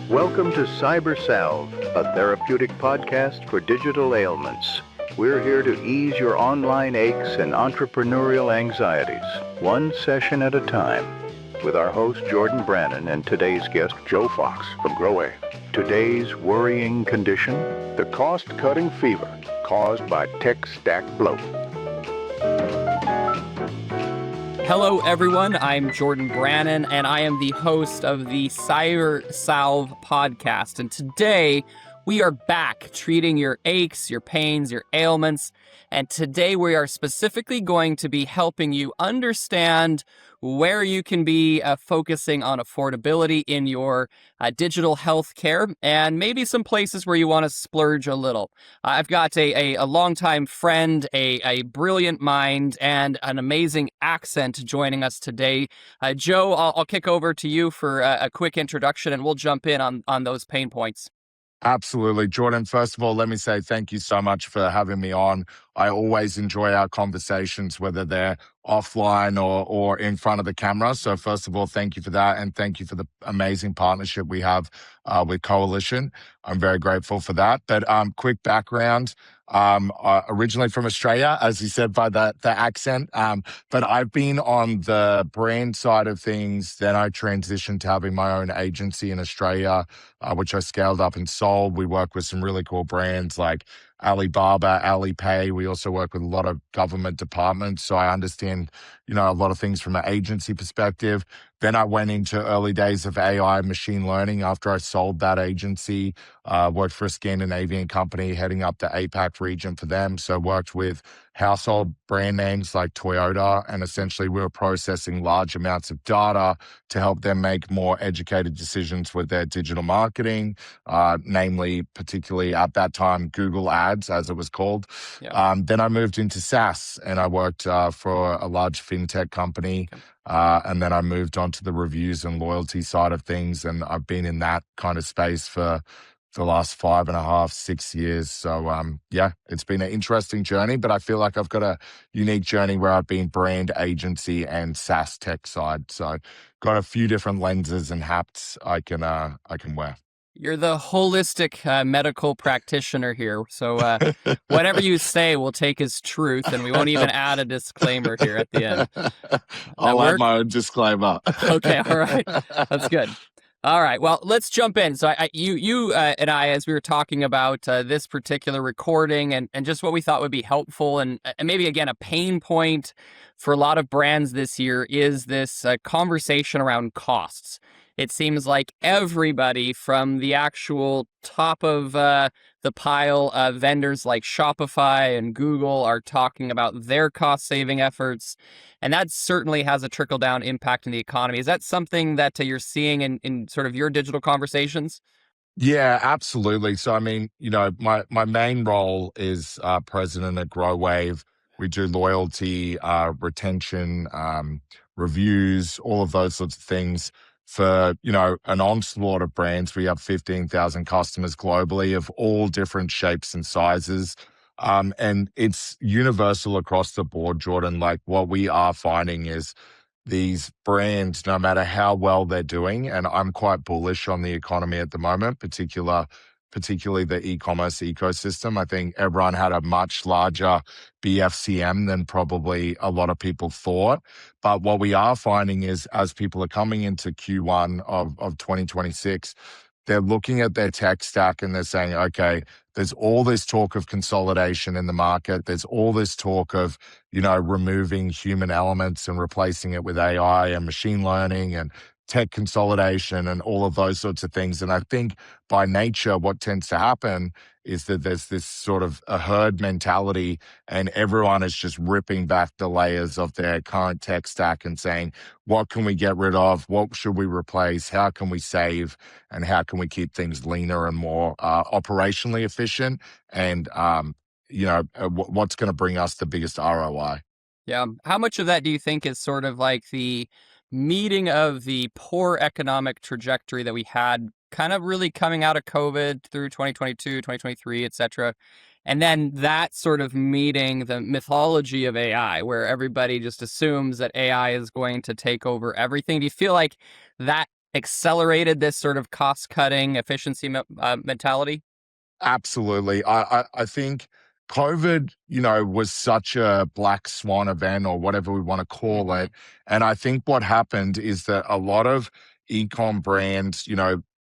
Welcome to Salve, a therapeutic podcast for digital ailments. We're here to ease your online aches and entrepreneurial anxieties, one session at a time, with our host Jordan Brannon and today's guest Joe Fox from Growave. Today's worrying condition, the cost-cutting fever caused by tech stack bloat. Hello, everyone. I'm Jordan Brannon, and I am the host of the Salve podcast. And today, we are back treating your aches, your pains, your ailments. And today, we are specifically going to be helping you understand where you can be focusing on affordability in your digital health care, and maybe some places where you want to splurge a little. I've got a longtime friend, a brilliant mind, and an amazing accent joining us today. Joe, I'll kick over to you for a quick introduction, and we'll jump in on those pain points. Absolutely. Jordan, first of all, let me say thank you so much for having me on. I always enjoy our conversations, whether they're offline or in front of the camera. So first of all, thank you for that. And thank you for the amazing partnership we have with Coalition. I'm very grateful for that. But quick background, originally from Australia, as you said by the accent, but I've been on the brand side of things. Then I transitioned to having my own agency in Australia, which I scaled up and sold. We work with some really cool brands like Alibaba, Alipay. We also work with a lot of government departments. So I understand, a lot of things from an agency perspective. Then I went into early days of AI machine learning after I sold that agency, worked for a Scandinavian company heading up the APAC region for them. So worked with household brand names like Toyota, and essentially we were processing large amounts of data to help them make more educated decisions with their digital marketing, namely, particularly at that time, Google Ads, as it was called. Yeah. Then I moved into SaaS and I worked for a large fintech company. And then I moved on to the reviews and loyalty side of things. And I've been in that kind of space for the last 5.5, 6 years. So it's been an interesting journey, but I feel like I've got a unique journey where I've been brand agency and SaaS tech side. So got a few different lenses and hats I can wear. You're the holistic medical practitioner here. So whatever you say, we'll take as truth, and we won't even add a disclaimer here at the end. I'll add my own disclaimer. Okay, all right. That's good. All right, well, let's jump in. So you and I, as we were talking about this particular recording and just what we thought would be helpful and maybe, again, a pain point for a lot of brands this year is this conversation around costs. It seems like everybody from the actual top of the pile, vendors like Shopify and Google are talking about their cost-saving efforts, and that certainly has a trickle-down impact in the economy. Is that something that you're seeing in sort of your digital conversations? Yeah, absolutely. So, I mean, my main role is president at Growave. We do loyalty, retention, reviews, all of those sorts of things for, an onslaught of brands. We have 15,000 customers globally of all different shapes and sizes. And it's universal across the board, Jordan. Like what we are finding is these brands, no matter how well they're doing, and I'm quite bullish on the economy at the moment, particularly the e-commerce ecosystem. I think everyone had a much larger BFCM than probably a lot of people thought. But what we are finding is as people are coming into Q1 of 2026, they're looking at their tech stack and they're saying, okay, there's all this talk of consolidation in the market. There's all this talk of, removing human elements and replacing it with AI and machine learning and tech consolidation and all of those sorts of things. And I think by nature, what tends to happen is that there's this sort of a herd mentality and everyone is just ripping back the layers of their current tech stack and saying, what can we get rid of? What should we replace? How can we save? And how can we keep things leaner and more operationally efficient? And, what's going to bring us the biggest ROI? Yeah. How much of that do you think is sort of like the meeting of the poor economic trajectory that we had kind of really coming out of COVID through 2022, 2023, et cetera, and then that sort of meeting the mythology of AI, where everybody just assumes that AI is going to take over everything? Do you feel like that accelerated this sort of cost-cutting efficiency mentality? Absolutely. I think COVID, was such a black swan event or whatever we want to call Mm-hmm. it. And I think what happened is that a lot of ecom brands,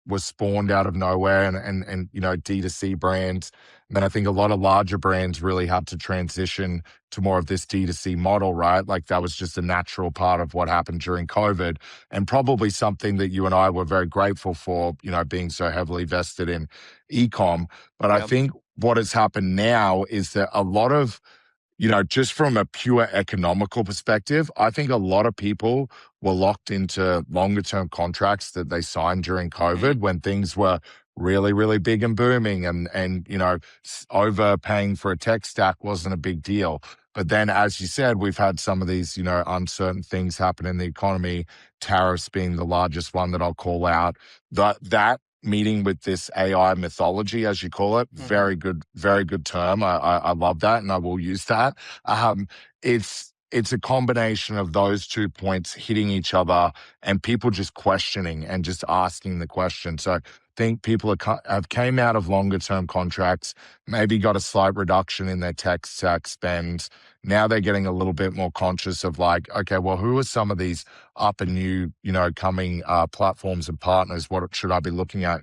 was spawned out of nowhere and D2C brands. And then I think a lot of larger brands really had to transition to more of this D2C model, right? Like that was just a natural part of what happened during COVID and probably something that you and I were very grateful for, being so heavily vested in ecom. But I Yeah. think what has happened now is that a lot of, just from a pure economical perspective, I think a lot of people were locked into longer term contracts that they signed during Mm-hmm. COVID when things were really, really big and booming and overpaying for a tech stack wasn't a big deal. But then, as you said, we've had some of these, uncertain things happen in the economy, tariffs being the largest one that I'll call out. That meeting with this AI mythology, as you call it. Mm-hmm. Very good term. I love that, and I will use that. Um, it's a combination of those 2 points hitting each other, and people just questioning and just asking the question. So I think people have came out of longer term contracts, maybe got a slight reduction in their tech stack spend. Now they're getting a little bit more conscious of like, okay, well, who are some of these up and new, coming platforms and partners? What should I be looking at?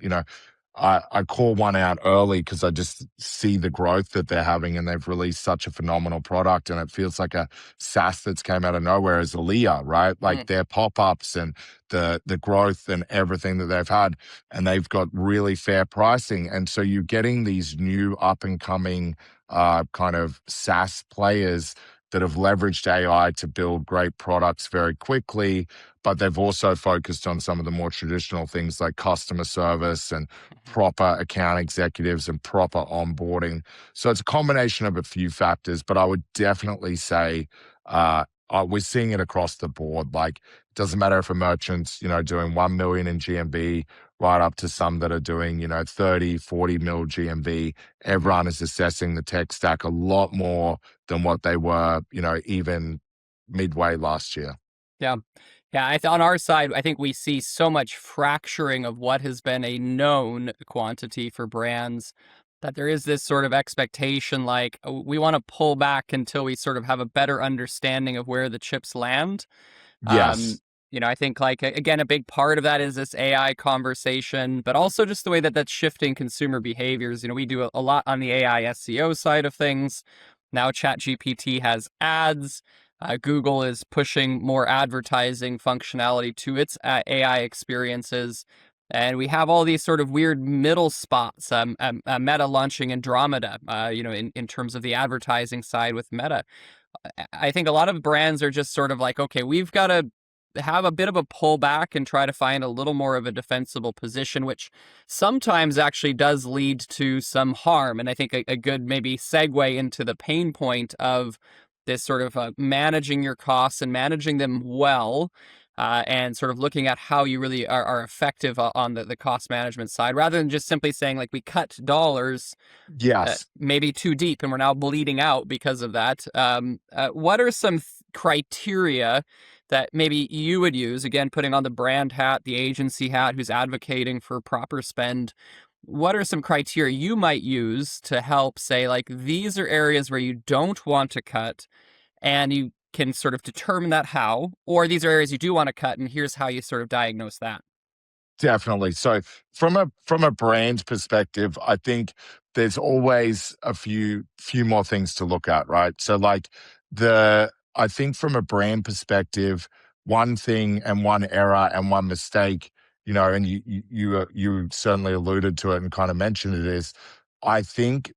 I call one out early because I just see the growth that they're having and they've released such a phenomenal product. And it feels like a SaaS that's came out of nowhere is Aaliyah, right? Like their pop-ups and the growth and everything that they've had. And they've got really fair pricing. And so you're getting these new up and coming kind of SaaS players that have leveraged AI to build great products very quickly, but they've also focused on some of the more traditional things like customer service and proper account executives and proper onboarding. So it's a combination of a few factors, but I would definitely say we're seeing it across the board. Like, it doesn't matter if a merchant's, doing 1 million in GMV, right up to some that are doing, 30, 40 mil GMV. Everyone is assessing the tech stack a lot more than what they were, even midway last year. Yeah. Yeah. On our side, I think we see so much fracturing of what has been a known quantity for brands that there is this sort of expectation like, we want to pull back until we sort of have a better understanding of where the chips land. Um, Yes. I think like again, a big part of that is this AI conversation, but also just the way that that's shifting consumer behaviors. We do a lot on the AI SEO side of things. Now ChatGPT has ads. Google is pushing more advertising functionality to its AI experiences. And we have all these sort of weird middle spots, Meta launching Andromeda, in terms of the advertising side with Meta. I think a lot of brands are just sort of like, okay, we've got to have a bit of a pullback and try to find a little more of a defensible position, which sometimes actually does lead to some harm. And I think a good maybe segue into the pain point of this sort of managing your costs and managing them well. And sort of looking at how you really are effective on the cost management side, rather than just simply saying like we cut dollars Yes. maybe too deep and we're now bleeding out because of that. What are some criteria that maybe you would use, again, putting on the brand hat, the agency hat, who's advocating for proper spend? What are some criteria you might use to help say, like, these are areas where you don't want to cut and you can sort of determine that how, or these are areas you do want to cut and here's how you sort of diagnose that? Definitely. So from a brand perspective, I think there's always a few more things to look at, right? So like I think from a brand perspective, one thing and one error and one mistake, and you certainly alluded to it and kind of mentioned it is, I think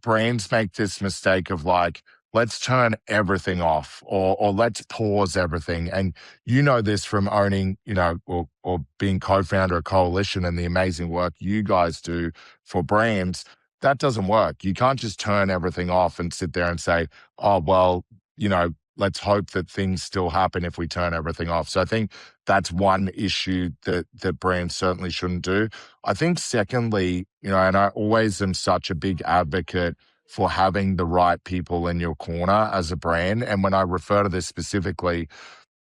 brands make this mistake of like, let's turn everything off or let's pause everything. And you know this from owning, or being co-founder of Coalition and the amazing work you guys do for brands. That doesn't work. You can't just turn everything off and sit there and say, oh, well, let's hope that things still happen if we turn everything off. So I think that's one issue that brands certainly shouldn't do. I think secondly, and I always am such a big advocate for having the right people in your corner as a brand. And when I refer to this specifically,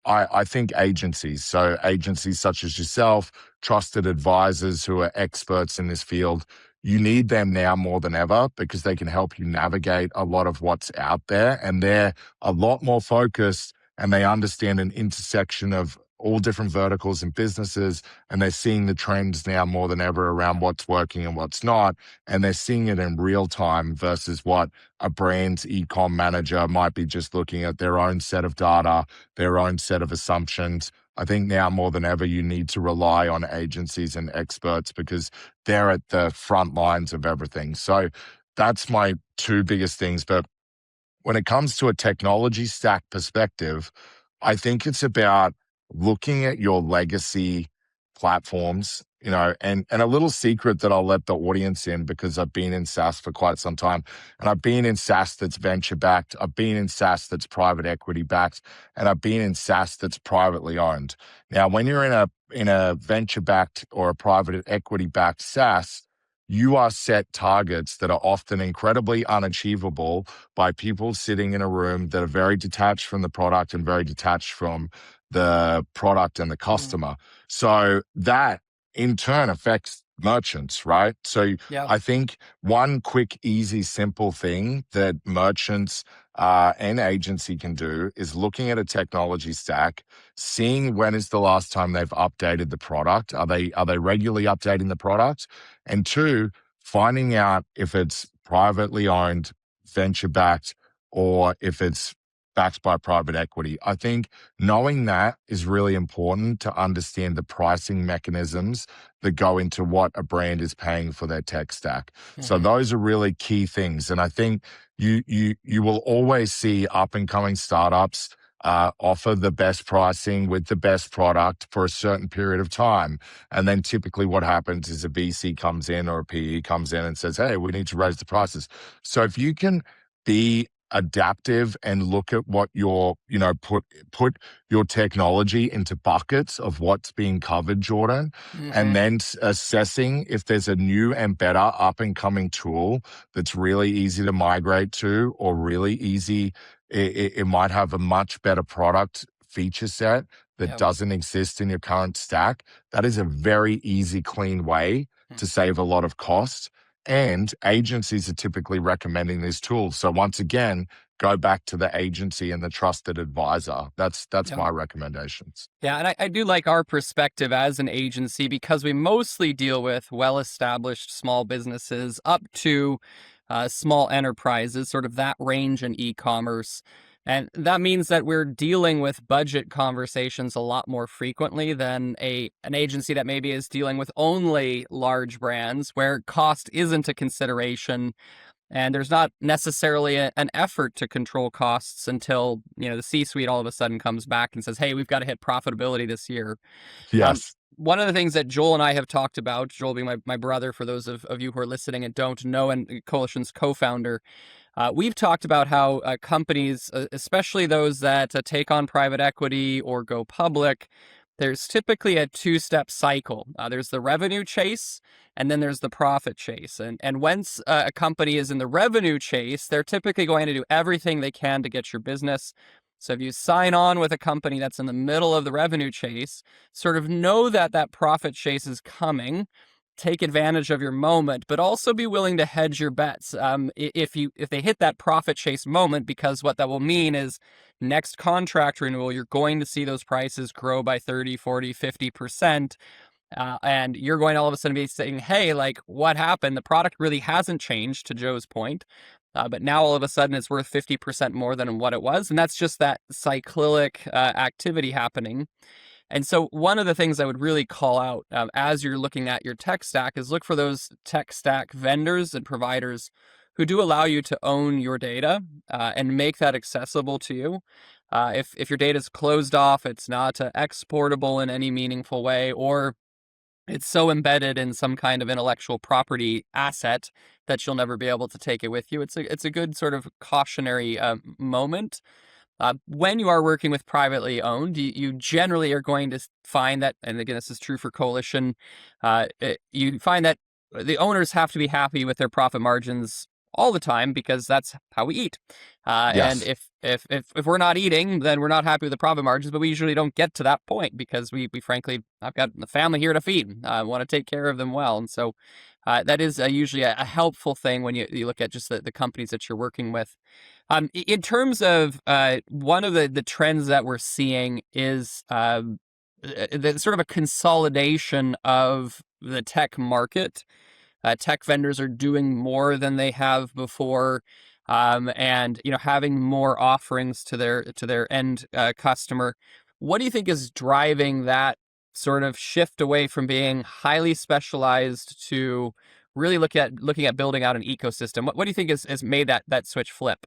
I think agencies, so agencies such as yourself, trusted advisors who are experts in this field, you need them now more than ever because they can help you navigate a lot of what's out there. And they're a lot more focused and they understand an intersection of all different verticals and businesses. And they're seeing the trends now more than ever around what's working and what's not. And they're seeing it in real time versus what a brand's e-com manager might be just looking at their own set of data, their own set of assumptions. I think now more than ever, you need to rely on agencies and experts because they're at the front lines of everything. So that's my two biggest things. But when it comes to a technology stack perspective, I think it's about looking at your legacy platforms, and a little secret that I'll let the audience in because I've been in SaaS for quite some time. And I've been in SaaS that's venture backed, I've been in SaaS that's private equity backed, and I've been in SaaS that's privately owned. Now, when you're in a venture backed or a private equity backed SaaS, you are set targets that are often incredibly unachievable by people sitting in a room that are very detached from the product and very detached from the product and the customer. So that in turn affects merchants, right? So Yeah. I think one quick, easy, simple thing that merchants and agency can do is looking at a technology stack, seeing when is the last time they've updated the product. Are they regularly updating the product? And two, finding out if it's privately owned, venture backed, or if it's backed by private equity. I think knowing that is really important to understand the pricing mechanisms that go into what a brand is paying for their tech stack. So those are really key things. And I think you will always see up and coming startups offer the best pricing with the best product for a certain period of time. And then typically what happens is a VC comes in or a PE comes in and says, hey, we need to raise the prices. So if you can be adaptive and look at what put your technology into buckets of what's being covered, Jordan, and then assessing if there's a new and better up and coming tool that's really easy to migrate to or really easy. It might have a much better product feature set that doesn't exist in your current stack. That is a very easy, clean way to save a lot of cost. And agencies are typically recommending these tools. So once again, go back to the agency and the trusted advisor. That's my recommendations. Yeah, and I do like our perspective as an agency because we mostly deal with well-established small businesses up to small enterprises, sort of that range in e-commerce. And that means that we're dealing with budget conversations a lot more frequently than an agency that maybe is dealing with only large brands where cost isn't a consideration. And there's not necessarily an effort to control costs until, the C-suite all of a sudden comes back and says, hey, we've got to hit profitability this year. Yes. One of the things that Joel and I have talked about, Joel being my brother, for those of you who are listening and don't know, and Coalition's co-founder, we've talked about how companies, especially those that take on private equity or go public, there's typically a two-step cycle. There's the revenue chase, and then there's the profit chase. And once a company is in the revenue chase, they're typically going to do everything they can to get your business. So if you sign on with a company that's in the middle of the revenue chase, sort of know that that profit chase is coming. Take advantage of your moment, but also be willing to hedge your bets. If they hit that profit chase moment, because what that will mean is next contract renewal, you're going to see those prices grow by 30, 40, 50%. And you're going to all of a sudden be saying, hey, like, what happened? The product really hasn't changed, to Joe's point. But now all of a sudden it's worth 50% more than what it was. And that's just that cyclic activity happening. And so one of the things I would really call out as you're looking at your tech stack is look for those tech stack vendors and providers who do allow you to own your data and make that accessible to you. If your data is closed off, it's not exportable in any meaningful way, or it's so embedded in some kind of intellectual property asset that you'll never be able to take it with you. It's a good sort of cautionary moment. When you are working with privately owned, you generally are going to find that, and again, this is true for Coalition, you find that the owners have to be happy with their profit margins all the time because that's how we eat. And Yes. if we're not eating, then we're not happy with the profit margins, but we usually don't get to that point because we frankly, I've got the family here to feed. I want to take care of them well. And so that is usually a helpful thing when you look at just the companies that you're working with. In terms of one of the trends that we're seeing is the sort of a consolidation of the tech market. Tech vendors are doing more than they have before, and having more offerings to their end customer. What do you think is driving that sort of shift away from being highly specialized to really looking at building out an ecosystem? What do you think has made that switch flip?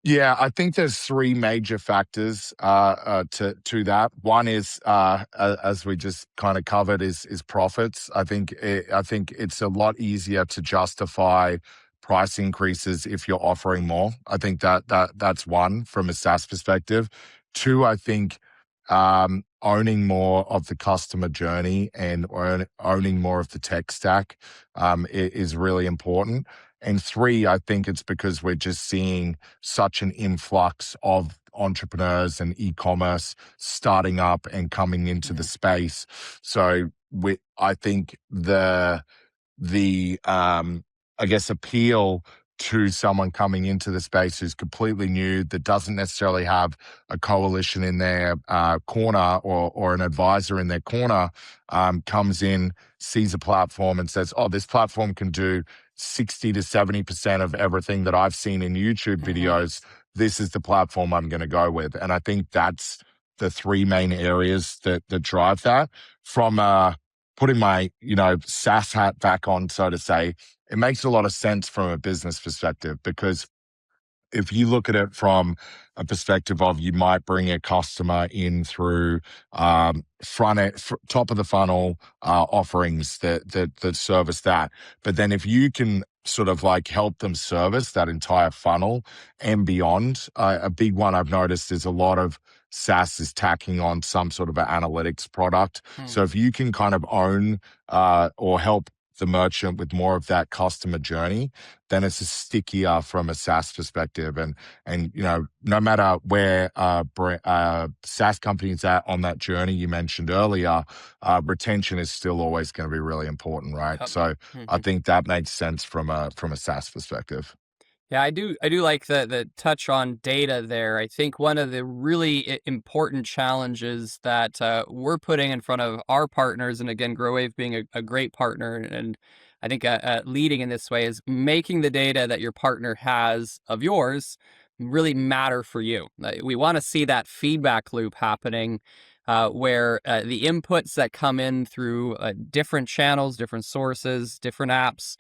Yeah, I think there's three major factors to that. One is, as we just kind of covered, is profits. I think it's a lot easier to justify price increases if you're offering more. I think that's one from a SaaS perspective. Two, I think owning more of the customer journey and owning more of the tech stack is really important. And three, I think it's because we're just seeing such an influx of entrepreneurs and e-commerce starting up and coming into the space. So I think the I guess appeal to someone coming into the space who's completely new, that doesn't necessarily have a coalition in their corner or an advisor in their corner, comes in, sees a platform and says, oh, this platform can do 60 to 70% of everything that I've seen in YouTube videos. This is the platform I'm going to go with. And I think that's the three main areas that drive that. From putting my, SaaS hat back on, so to say, it makes a lot of sense from a business perspective, because if you look at it from a perspective of, you might bring a customer in through top of the funnel offerings that service that, but then if you can sort of like help them service that entire funnel and beyond, a big one I've noticed is a lot of SaaS is tacking on some sort of an analytics product. So if you can kind of own or help the merchant with more of that customer journey, then it's stickier from a SaaS perspective. And no matter where SaaS companies at on that journey you mentioned earlier, retention is still always going to be really important, right? Yep. So I think that makes sense from a SaaS perspective. Yeah, I do like the touch on data there. I think one of the really important challenges that we're putting in front of our partners, and again, Growave being a great partner, and I think leading in this way, is making the data that your partner has of yours really matter for you. We want to see that feedback loop happening, where the inputs that come in through different channels, different sources, different apps,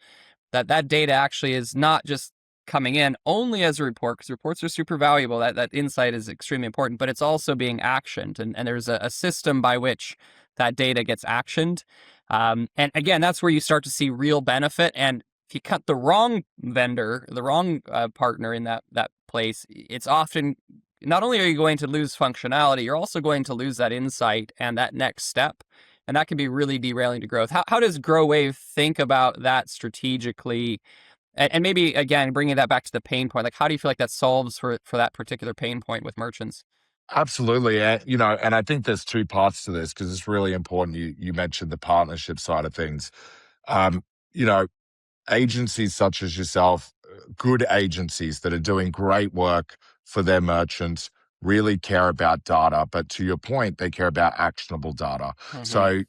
that data actually is not just coming in only as a report, because reports are super valuable. That insight is extremely important, but it's also being actioned. And there's a system by which that data gets actioned. And again, that's where you start to see real benefit. And if you cut the wrong vendor, the wrong partner in that place, it's often, not only are you going to lose functionality, you're also going to lose that insight and that next step. And that can be really derailing to growth. How does Growave think about that strategically? And maybe, again, bringing that back to the pain point, like how do you feel like that solves for that particular pain point with merchants? Absolutely. And I think there's two parts to this, because it's really important. You mentioned the partnership side of things. Um, you know, Agencies such as yourself, good agencies that are doing great work for their merchants, really care about data. But to your point, they care about actionable data. So,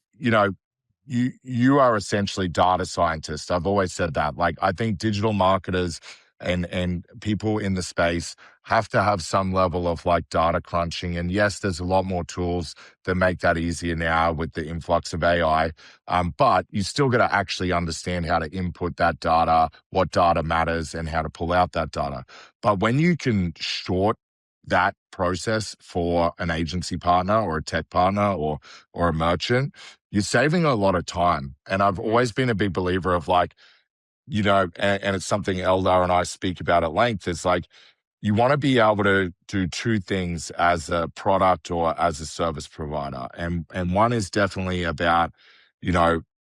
you are essentially data scientists. I've always said that. Like, I think digital marketers and people in the space have to have some level of like data crunching. And yes, there's a lot more tools that make that easier now with the influx of AI. But you still got to actually understand how to input that data, what data matters, and how to pull out that data. But when you can short that process for an agency partner or a tech partner or a merchant, you're saving a lot of time. And I've always been a big believer of like, and it's something Eldar and I speak about at length. It's like, you want to be able to do two things as a product or as a service provider. And one is definitely about,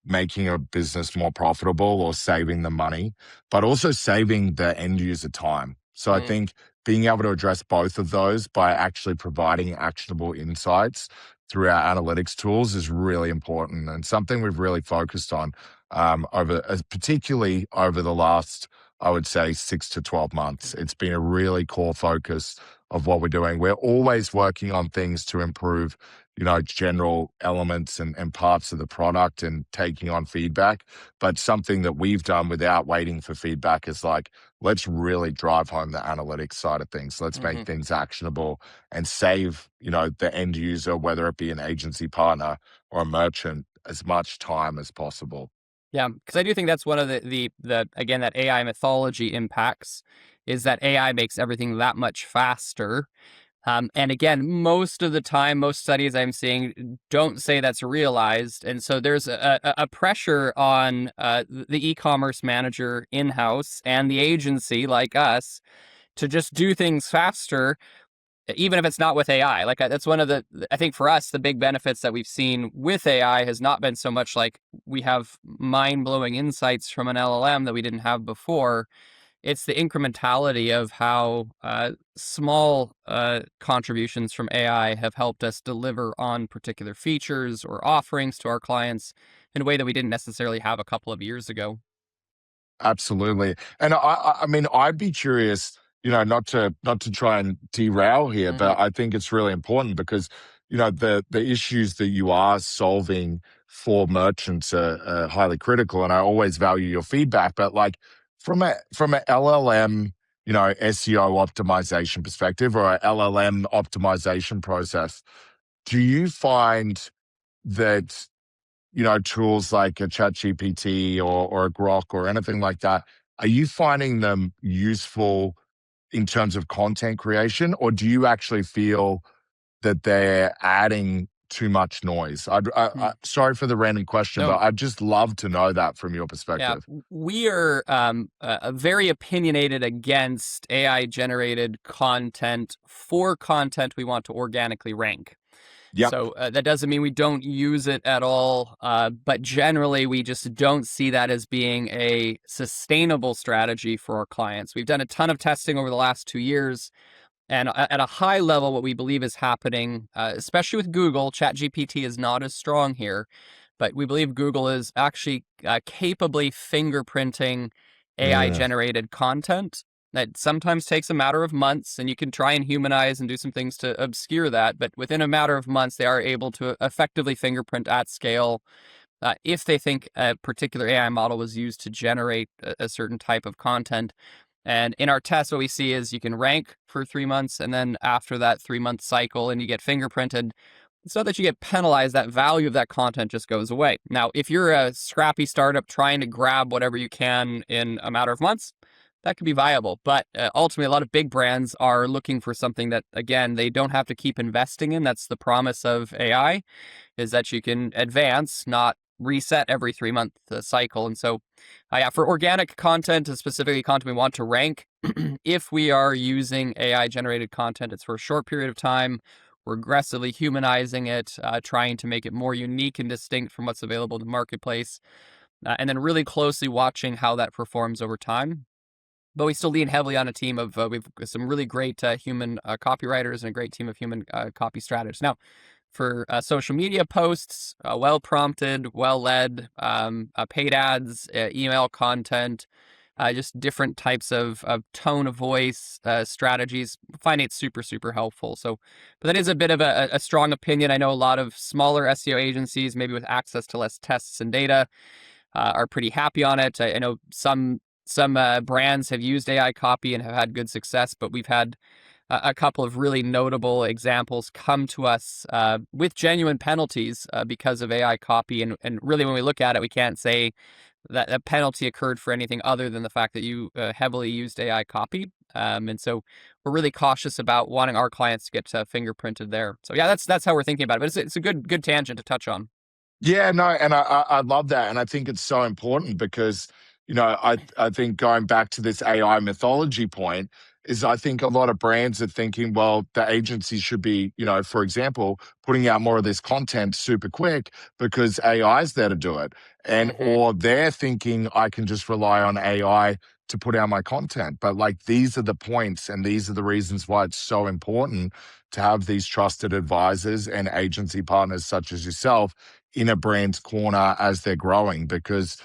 making a business more profitable or saving them money, but also saving the end user time. So I think being able to address both of those by actually providing actionable insights through our analytics tools is really important, and something we've really focused on particularly over the last, I would say, 6 to 12 months. It's been a really core focus of what we're doing. We're always working on things to improve, general elements and parts of the product and taking on feedback. But something that we've done without waiting for feedback is like, let's really drive home the analytics side of things. Let's make things actionable and save, the end user, whether it be an agency partner or a merchant, as much time as possible. Yeah, because I do think that's one of the again, that AI mythology impacts is that AI makes everything that much faster. And again, most of the time, most studies I'm seeing don't say that's realized. And so there's a pressure on the e-commerce manager in-house and the agency like us to just do things faster, even if it's not with AI. Like that's one of I think for us, the big benefits that we've seen with AI has not been so much like we have mind-blowing insights from an LLM that we didn't have before. It's the incrementality of how small contributions from AI have helped us deliver on particular features or offerings to our clients in a way that we didn't necessarily have a couple of years ago. Absolutely. And I mean, I'd be curious, not to try and derail here, but I think it's really important because, the issues that you are solving for merchants are highly critical, and I always value your feedback. But like from a LLM, SEO optimization perspective or a LLM optimization process, do you find that tools like a ChatGPT or a Grok or anything like that, are you finding them useful in terms of content creation, or do you actually feel that they're adding too much noise? Sorry for the random question, No. but I'd just love to know that from your Yeah, perspective. we are very opinionated against AI-generated content for content we want to organically rank. Yep. So that doesn't mean we don't use it at all, but generally we just don't see that as being a sustainable strategy for our clients. We've done a ton of testing over the last 2 years, and at a high level, what we believe is happening, especially with Google, ChatGPT is not as strong here, but we believe Google is actually capably fingerprinting Mm, AI-generated content. That sometimes takes a matter of months, and you can try and humanize and do some things to obscure that. But within a matter of months, they are able to effectively fingerprint at scale if they think a particular AI model was used to generate a certain type of content. And in our test, what we see is you can rank for 3 months, and then after that 3 month cycle, and you get fingerprinted. It's not that you get penalized, that value of that content just goes away. Now, if you're a scrappy startup trying to grab whatever you can in a matter of months, that could be viable. But ultimately, a lot of big brands are looking for something that, again, they don't have to keep investing in. That's the promise of AI, is that you can advance, not reset every 3 month cycle. And so, yeah, for organic content, and specifically content we want to rank, if we are using AI generated content, it's for a short period of time. We're aggressively humanizing it, trying to make it more unique and distinct from what's available in the marketplace, and then really closely watching how that performs over time. But we still lean heavily on a team of, we've got some really great human copywriters and a great team of human copy strategists. Now, for social media posts, well prompted, well led, paid ads, email content, just different types of tone of voice strategies. Find it super, super helpful. So, but that is a bit of a strong opinion. I know a lot of smaller SEO agencies, maybe with access to less tests and data, are pretty happy on it. I know some brands have used AI copy and have had good success, but we've had a couple of really notable examples come to us with genuine penalties because of AI copy. And really, when we look at it, we can't say that a penalty occurred for anything other than the fact that you heavily used AI copy. And so we're really cautious about wanting our clients to get fingerprinted there. So yeah, that's how we're thinking about it. But it's a good tangent to touch on. Yeah, no, and I love that, and I think it's so important because I think going back to this AI mythology point, is I think a lot of brands are thinking, well, the agency should be, for example, putting out more of this content super quick because AI is there to do it. And, Hmm. or they're thinking I can just rely on AI to put out my content. But like, these are the points and these are the reasons why it's so important to have these trusted advisors and agency partners such as yourself in a brand's corner as they're growing, because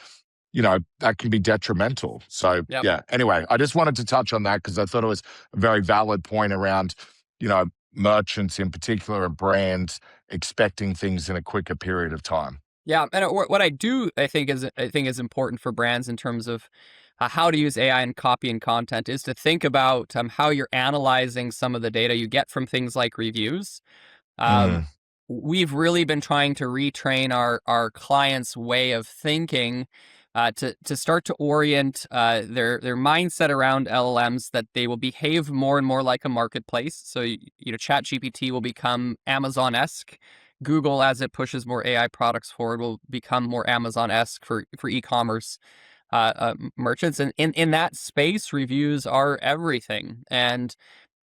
that can be detrimental. So Yep. yeah, anyway, I just wanted to touch on that because I thought it was a very valid point around, merchants in particular and brands expecting things in a quicker period of time. Yeah, and what I think is important for brands in terms of how to use AI in copy and content is to think about how you're analyzing some of the data you get from things like reviews. Um, Mm, we've really been trying to retrain our clients' way of thinking to start to orient their mindset around LLMs, that they will behave more and more like a marketplace. So ChatGPT will become Amazon-esque. Google, as it pushes more AI products forward, will become more Amazon-esque for e-commerce merchants. And in that space, reviews are everything. And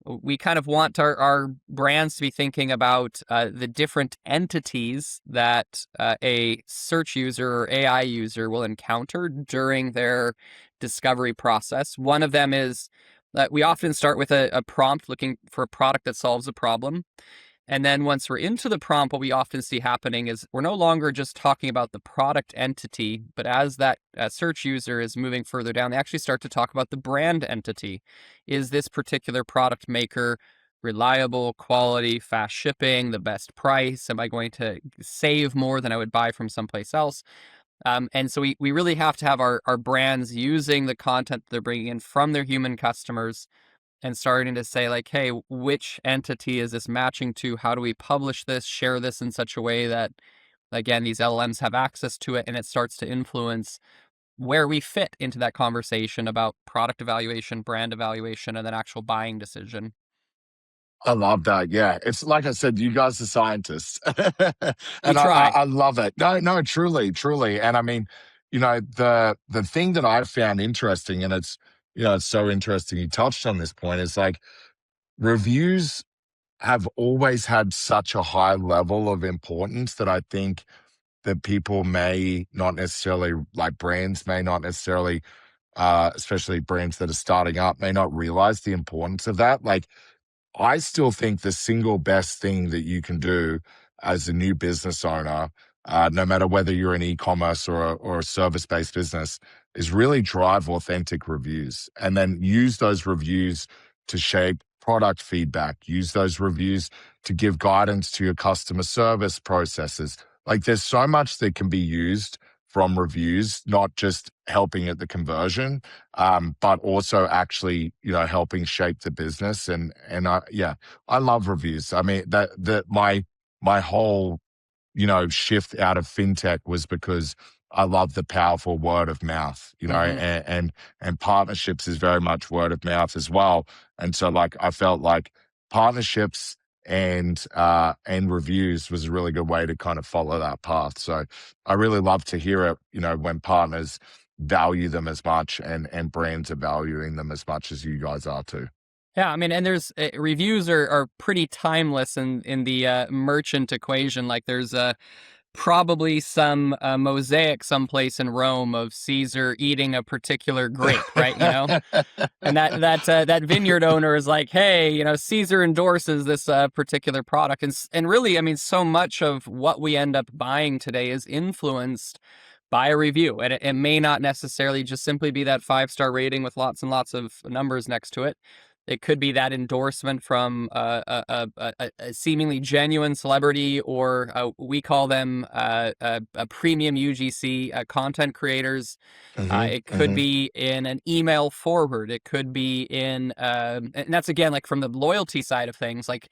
we kind of want our brands to be thinking about the different entities that a search user or AI user will encounter during their discovery process. One of them is that we often start with a prompt looking for a product that solves a problem. And then once we're into the prompt, what we often see happening is we're no longer just talking about the product entity, but as that search user is moving further down, they actually start to talk about the brand entity. Is this particular product maker reliable, quality, fast shipping, the best price? Am I going to save more than I would buy from someplace else? And so we really have to have our brands using the content they're bringing in from their human customers and starting to say like, hey, which entity is this matching to? How do we publish this, share this in such a way that, again, these LLMs have access to it, and it starts to influence where we fit into that conversation about product evaluation, brand evaluation, and then actual buying decision. I love that. Yeah. It's like I said, you guys are scientists. We And I try. I love it. No, no, truly, truly. And I mean, the thing that I found interesting, and it's so interesting you touched on this point, is like reviews have always had such a high level of importance that I think that people may not necessarily, like brands may not necessarily, especially brands that are starting up, may not realize the importance of that. Like, I still think the single best thing that you can do as a new business owner, no matter whether you're an e-commerce or a service-based business, is really drive authentic reviews and then use those reviews to shape product feedback. Use those reviews to give guidance to your customer service processes. Like, there's so much that can be used from reviews, not just helping at the conversion, but also actually, helping shape the business. And yeah, I love reviews. I mean, that my whole, shift out of fintech was because I love the powerful word of mouth, Hmm. and partnerships is very much word of mouth as well. And so like I felt like partnerships and reviews was a really good way to kind of follow that path. So I really love to hear it, when partners value them as much and brands are valuing them as much as you guys are too. Yeah, I mean, and there's reviews are pretty timeless in the merchant equation. Like, there's probably some mosaic someplace in Rome of Caesar eating a particular grape, right? And that vineyard owner is like, hey, Caesar endorses this particular product, and really, I mean, so much of what we end up buying today is influenced by a review, and it may not necessarily just simply be that 5-star rating with lots and lots of numbers next to it. It could be that endorsement from a seemingly genuine celebrity, or we call them a premium UGC content creators. Hmm. It could Hmm. be in an email forward. It could be in, and that's again like from the loyalty side of things, like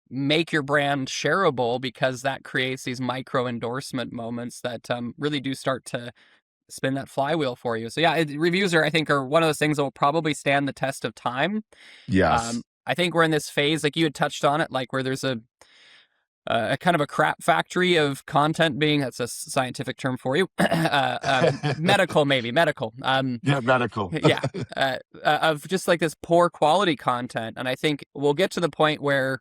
make your brand shareable, because that creates these micro endorsement moments that really do start to spin that flywheel for you. So yeah, reviews I think are one of those things that will probably stand the test of time. Yes. I think we're in this phase, like you had touched on it, like where there's a kind of a crap factory of content being, that's a scientific term for you, medical, maybe medical. Yeah, medical. Yeah, of just like this poor quality content. And I think we'll get to the point where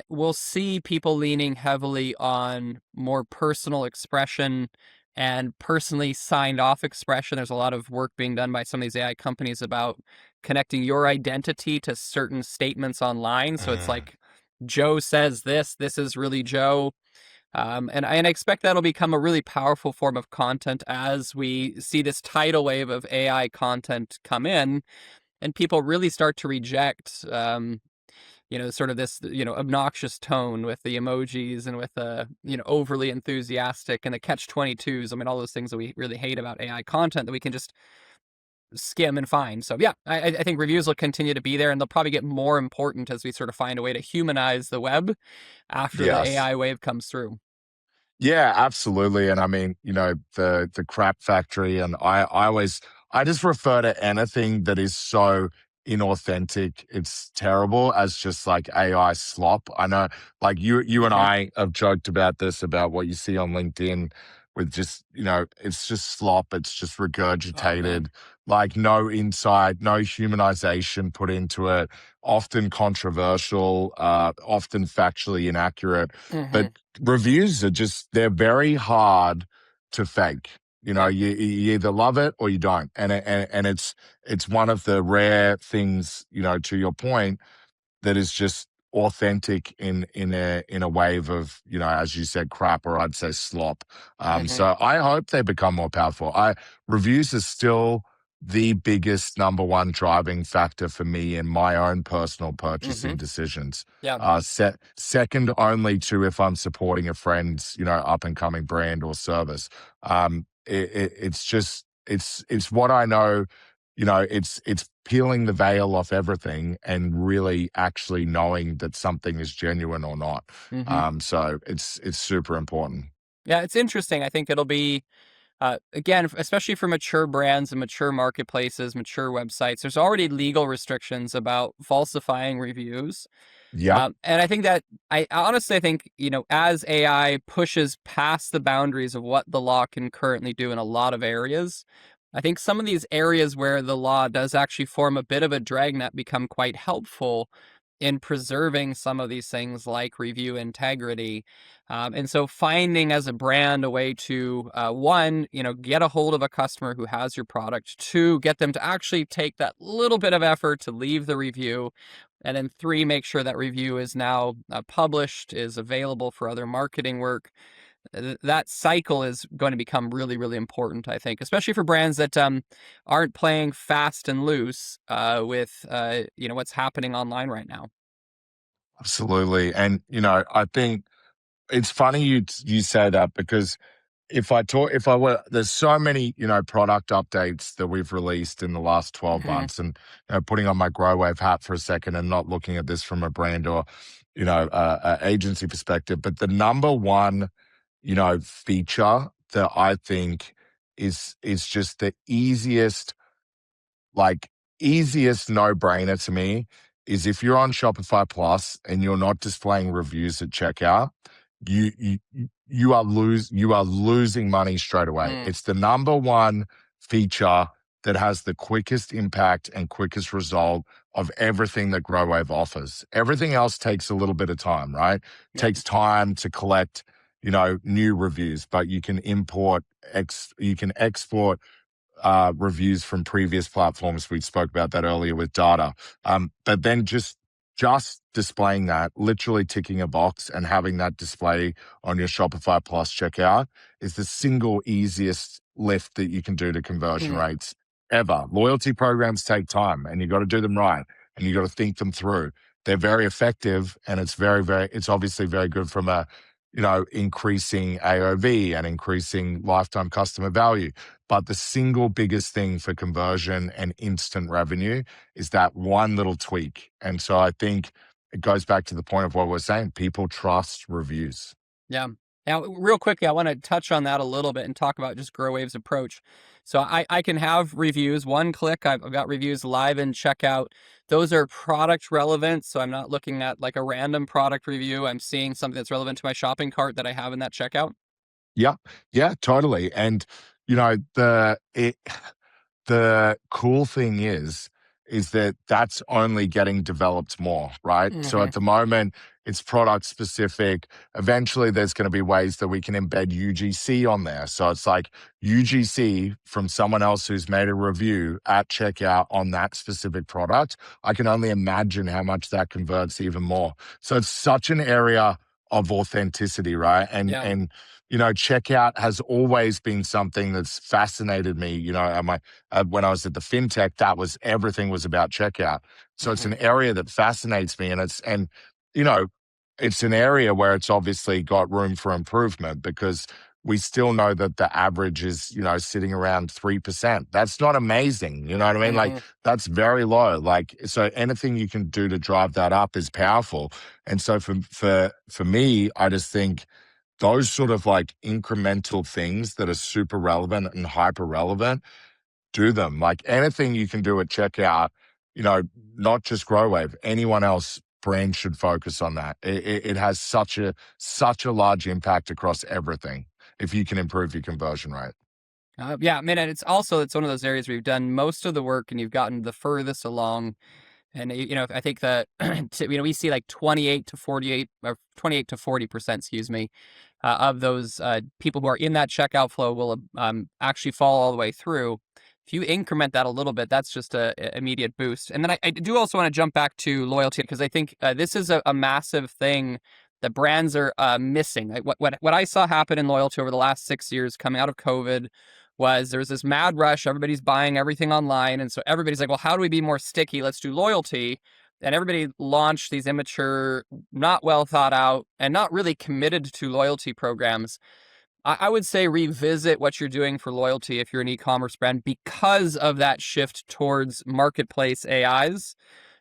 we'll see people leaning heavily on more personal expression and personally signed off expression. There's a lot of work being done by some of these AI companies about connecting your identity to certain statements online. So it's Mm, like, Joe says this is really Joe. And I expect that'll become a really powerful form of content as we see this tidal wave of AI content come in, and people really start to reject, sort of this, obnoxious tone with the emojis and with the, overly enthusiastic and the catch-22s. I mean, all those things that we really hate about AI content that we can just skim and find. So yeah, I think reviews will continue to be there, and they'll probably get more important as we sort of find a way to humanize the web after the yes. AI wave comes through. Yeah, absolutely. And I mean, the crap factory, and I just refer to anything that is so inauthentic, it's terrible, as just like AI slop. I know, like you and Mhm. I have joked about this, about what you see on LinkedIn with just, it's just slop, it's just Oh man. regurgitated, like no insight, no humanization put into it, often controversial, often factually inaccurate. But Mhm. reviews are just, they're very hard to fake. Yep. You either love it or you don't. And it's one of the rare things, to your point, that is just authentic in a wave of, as you said, crap, or I'd say slop. Mhm. So I hope they become more powerful. I Reviews is still the biggest number one driving factor for me in my own personal purchasing Mhm. decisions. Yeah. Second only to if I'm supporting a friend's, up and coming brand or service. It's just, it's what I know. It's peeling the veil off everything and really actually knowing that something is genuine or not. Mhm. So it's super important. Yeah, it's interesting. I think it'll be, again, especially for mature brands and mature marketplaces, mature websites, there's already legal restrictions about falsifying reviews. Yep. And I think that I honestly think, as AI pushes past the boundaries of what the law can currently do in a lot of areas, I think some of these areas where the law does actually form a bit of a dragnet become quite helpful in preserving some of these things like review integrity. And so finding as a brand a way to, one, get a hold of a customer who has your product, two, get them to actually take that little bit of effort to leave the review, and then three, make sure that review is now published, is available for other marketing work. That cycle is going to become really, really important, I think, especially for brands that aren't playing fast and loose with what's happening online right now. Absolutely. And I think it's funny you say that, because if I were, there's so many, product updates that we've released in the last 12 Mhm. months, and, putting on my Growave hat for a second and not looking at this from a brand or, agency perspective. But the number one, feature that I think is just the like easiest no-brainer to me, is if you're on Shopify Plus and you're not displaying reviews at checkout, you are losing money straight away. Mm. It's the number one feature that has the quickest impact and quickest result of everything that Growwave offers. Everything else takes a little bit of time, right? Yep. Takes time to collect, new reviews, but you can you can export reviews from previous platforms. We spoke about that earlier with data. But then just displaying that, literally ticking a box and having that display on your Shopify Plus checkout, is the single easiest lift that you can do to conversion Mhm. rates ever. Loyalty programs take time, and you got to do them right, and you got to think them through. They're very effective, and it's it's obviously very good from a, increasing AOV and increasing lifetime customer value. But the single biggest thing for conversion and instant revenue is that one little tweak. And so I think it goes back to the point of what we're saying. People trust reviews. Yeah. Now, real quickly, I want to touch on that a little bit and talk about just Growave's approach. So I can have reviews, one click. I've got reviews live in checkout. Those are product relevant. So I'm not looking at like a random product review. I'm seeing something that's relevant to my shopping cart that I have in that checkout. Yeah, yeah, totally. And you know, the cool thing is that that's only getting developed more, right? So Hmm. at the moment, it's product specific. Eventually, there's going to be ways that we can embed UGC on there. So it's like UGC from someone else who's made a review at checkout on that specific product. I can only imagine how much that converts even more. So it's such an area of authenticity, right? Yeah. You know, checkout has always been something that's fascinated me. You know, when I was at the fintech, that was everything was about checkout. So it's Hmm. an area that fascinates me, and you know, it's an area where it's obviously got room for improvement because we still know that the average is sitting around 3%. That's not amazing. You know what I mean? Like Hmm. that's very low. Like so, anything you can do to drive that up is powerful. And so for me, I just think those sort of like incremental things that are super relevant and hyper relevant, do them. Like anything you can do at checkout, you know, not just Growave, anyone else brand should focus on that. It has such a large impact across everything if you can improve your conversion rate. Yeah, I mean, and it's one of those areas where you've done most of the work and you've gotten the furthest along. And I think that we see like 28 to 48 or 28 to 40%, excuse me, of those people who are in that checkout flow will actually fall all the way through. If you increment that a little bit, that's just a immediate boost. And then I do also want to jump back to loyalty because I think this is a massive thing that brands are missing. Like what I saw happen in loyalty over the last 6 years coming out of COVID was there was this mad rush. Everybody's buying everything online. And so everybody's like, well, how do we be more sticky? Let's do loyalty. And everybody launched these immature, not well thought out, and not really committed to loyalty programs. I would say revisit what you're doing for loyalty if you're an e-commerce brand because of that shift towards marketplace AIs.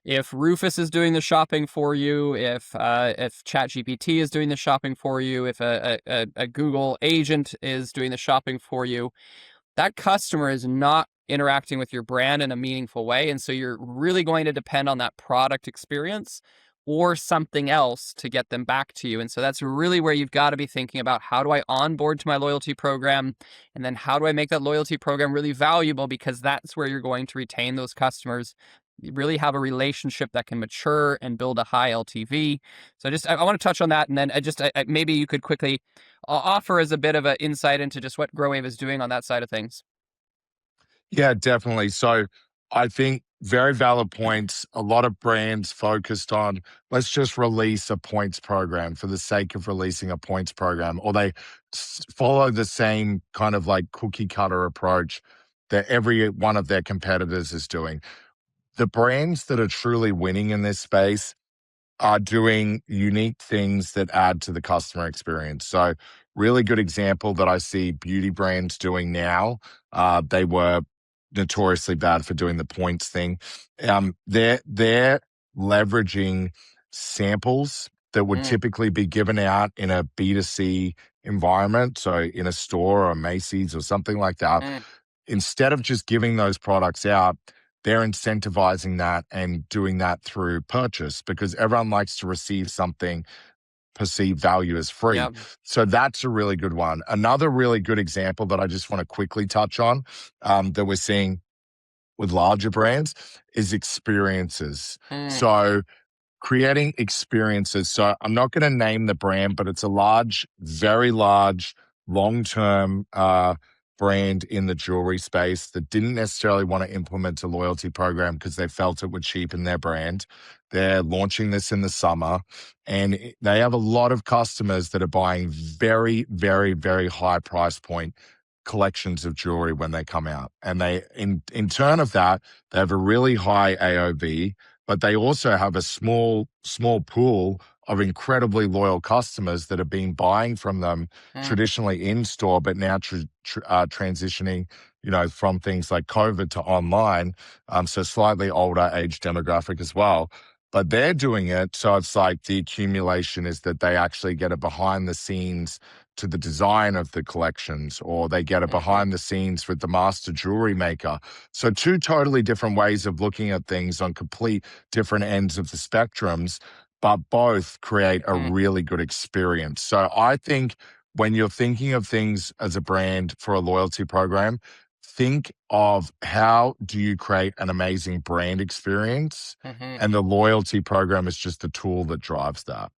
If Rufus is doing the shopping for you, if ChatGPT is doing the shopping for you, if a Google agent is doing the shopping for you, that customer is not interacting with your brand in a meaningful way. And so you're really going to depend on that product experience or something else to get them back to you. And so that's really where you've got to be thinking about how do I onboard to my loyalty program? And then how do I make that loyalty program really valuable? Because that's where you're going to retain those customers. You really have a relationship that can mature and build a high LTV. So I want to touch on that. And then maybe you could quickly offer as a bit of an insight into just what Growave is doing on that side of things. Yeah, definitely. So I think very valid points. A lot of brands focused on let's just release a points program for the sake of releasing a points program, or they follow the same kind of like cookie cutter approach that every one of their competitors is doing. The brands that are truly winning in this space are doing unique things that add to the customer experience. So, really good example that I see beauty brands doing now. They were notoriously bad for doing the points thing. They're leveraging samples that would Mm, typically be given out in a B2C environment, so in a store or Macy's or something like that. mm, Instead of just giving those products out, they're incentivizing that and doing that through purchase because everyone likes to receive something perceived value as free. yeah. So that's a really good one. Another really good example that I just want to quickly touch on that we're seeing with larger brands is experiences. Mm, So creating experiences. So I'm not going to name the brand, but it's a large, very large, long-term brand in the jewelry space that didn't necessarily want to implement a loyalty program because they felt it would cheapen their brand. They're launching this in the summer, and they have a lot of customers that are buying very, very, very high price point collections of jewelry when they come out. And they, in turn of that, they have a really high AOV, but they also have a small pool of incredibly loyal customers that have been buying from them mm, traditionally in store, but now transitioning, from things like COVID to online. So slightly older age demographic as well. but they're doing it. So it's like the accumulation is that they actually get a behind the scenes to the design of the collections, or they get a behind the scenes with the master jewelry maker. So two totally different ways of looking at things on complete different ends of the spectrums, but both create a really good experience. So I think when you're thinking of things as a brand for a loyalty program, think of how do you create an amazing brand experience, and the loyalty program is just the tool that drives that.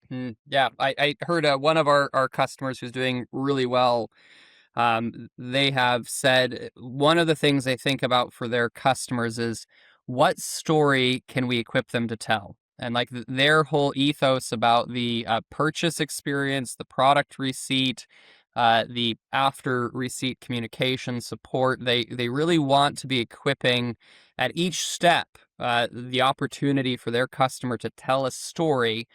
Yeah, I heard one of our customers who's doing really well. They have said one of the things they think about for their customers is what story can we equip them to tell? And like their whole ethos about the purchase experience, the product receipt, the after receipt communication support, they really want to be equipping at each step the opportunity for their customer to tell a story.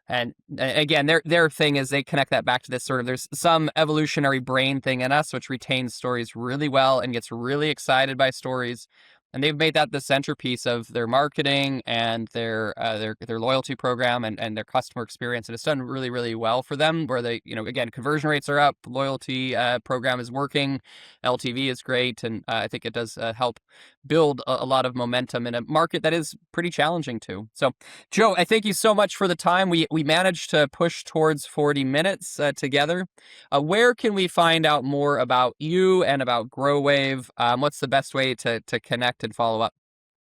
And again, their thing is they connect that back to this sort of, there's some evolutionary brain thing in us which retains stories really well and gets really excited by stories. And they've made that the centerpiece of their marketing and their loyalty program and their customer experience. And it's done really, really well for them, where they, again, conversion rates are up, loyalty program is working, LTV is great. And I think it does help build a lot of momentum in a market that is pretty challenging too. So Joe, I thank you so much for the time. We managed to push towards 40 minutes together. Where can we find out more about you and about Growave? What's the best way to connect and follow up?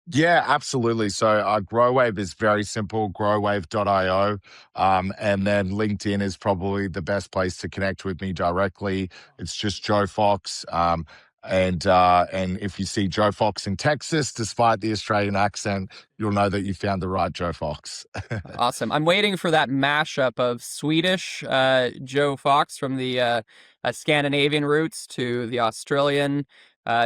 Yeah, absolutely. So Growave is very simple, growave.io. And then LinkedIn is probably the best place to connect with me directly. It's just Joe Fox. And if you see Joe Fox in Texas, despite the Australian accent, you'll know that you found the right Joe Fox. Awesome. I'm waiting for that mashup of Swedish Joe Fox from the Scandinavian roots to the Australian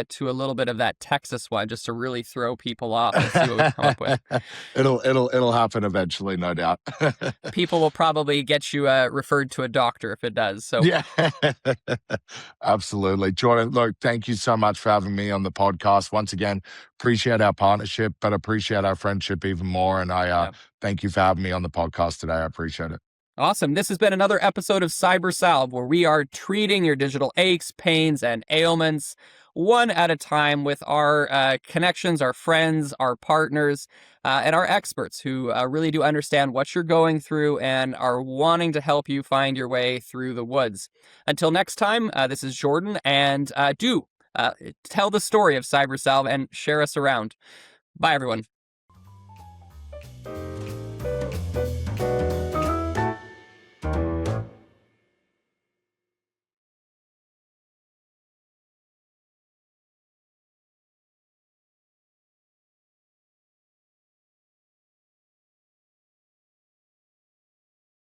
to a little bit of that Texas one, just to really throw people off and see what we come up with. It'll happen eventually, no doubt. People will probably get you referred to a doctor if it does. So yeah, absolutely. Jordan, look, thank you so much for having me on the podcast. Once again, appreciate our partnership, but appreciate our friendship even more. And I thank you for having me on the podcast today. I appreciate it. Awesome. This has been another episode of Cyber Salve, where we are treating your digital aches, pains, and ailments one at a time with our connections, our friends, our partners, and our experts who really do understand what you're going through and are wanting to help you find your way through the woods. Until next time, this is Jordan, and do tell the story of Cyber Salve and share us around. Bye, everyone.